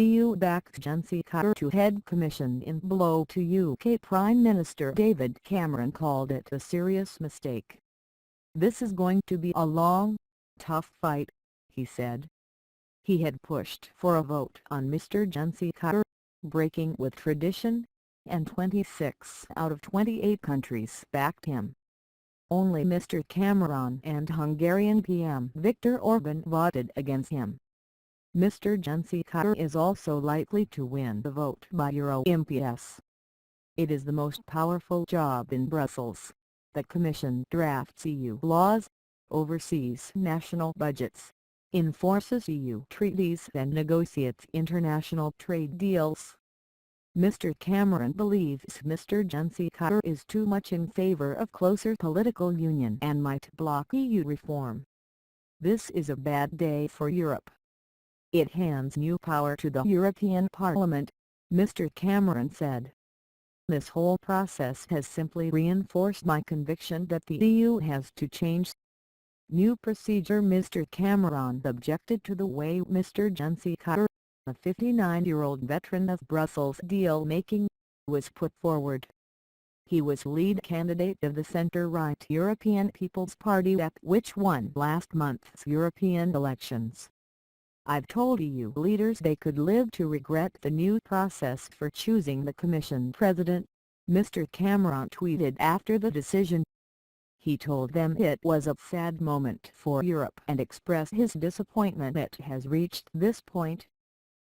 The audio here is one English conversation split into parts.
EU-backed Juncker to head Commission in blow to UK Prime Minister David Cameron called it a serious mistake. "This is going to be a long, tough fight," he said. He had pushed for a vote on Mr Juncker, breaking with tradition, and 26 out of 28 countries backed him. Only Mr Cameron and Hungarian PM Viktor Orban voted against him. Mr Juncker is also likely to win the vote by Euro MPs. It is the most powerful job in Brussels. The Commission drafts EU laws, oversees national budgets, enforces EU treaties and negotiates international trade deals. Mr Cameron believes Mr Juncker is too much in favour of closer political union and might block EU reform. "This is a bad day for Europe. It hands new power to the European Parliament," Mr Cameron said. "This whole process has simply reinforced my conviction that the EU has to change." New procedure. Mr Cameron objected to the way Mr Juncker, a 59-year-old veteran of Brussels deal-making, was put forward. He was lead candidate of the centre-right European People's Party which won last month's European elections. "I've told EU leaders they could live to regret the new process for choosing the Commission President," Mr Cameron tweeted after the decision. He told them it was a sad moment for Europe and expressed his disappointment it has reached this point.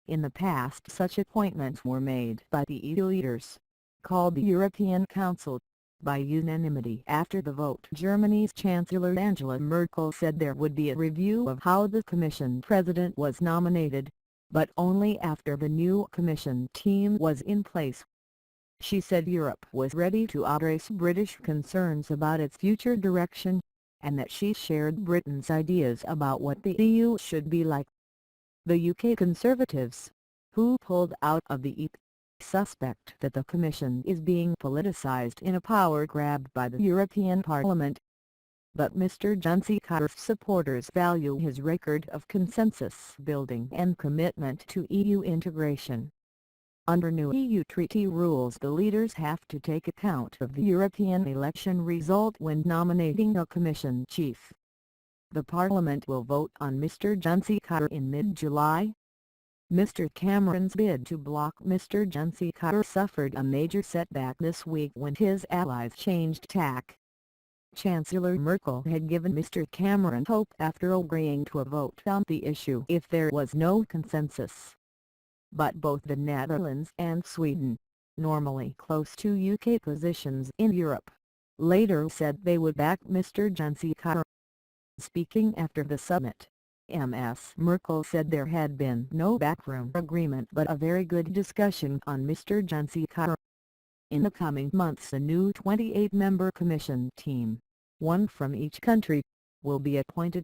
In the past such appointments were made by the EU leaders, called the European Council, by unanimity after the vote. Germany's Chancellor Angela Merkel said there would be a review of how the Commission President was nominated, but only after the new Commission team was in place. She said Europe was ready to address British concerns about its future direction, and that she shared Britain's ideas about what the EU should be like. The UK Conservatives, who pulled out of the EP, suspect that the Commission is being politicised in a power grab by the European Parliament. But Mr Juncker's supporters value his record of consensus building and commitment to EU integration. Under new EU treaty rules, the leaders have to take account of the European election result when nominating a Commission chief. The Parliament will vote on Mr Juncker in mid-July. Mr Cameron's bid to block Mr Juncker suffered a major setback this week when his allies changed tack. Chancellor Merkel had given Mr Cameron hope after agreeing to a vote on the issue if there was no consensus. But both the Netherlands and Sweden, normally close to UK positions in Europe, later said they would back Mr Juncker. Speaking after the summit, Ms Merkel said there had been no backroom agreement but a very good discussion on Mr Juncker. In the coming months a new 28-member Commission team, one from each country, will be appointed.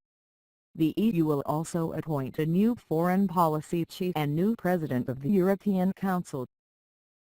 The EU will also appoint a new foreign policy chief and new president of the European Council.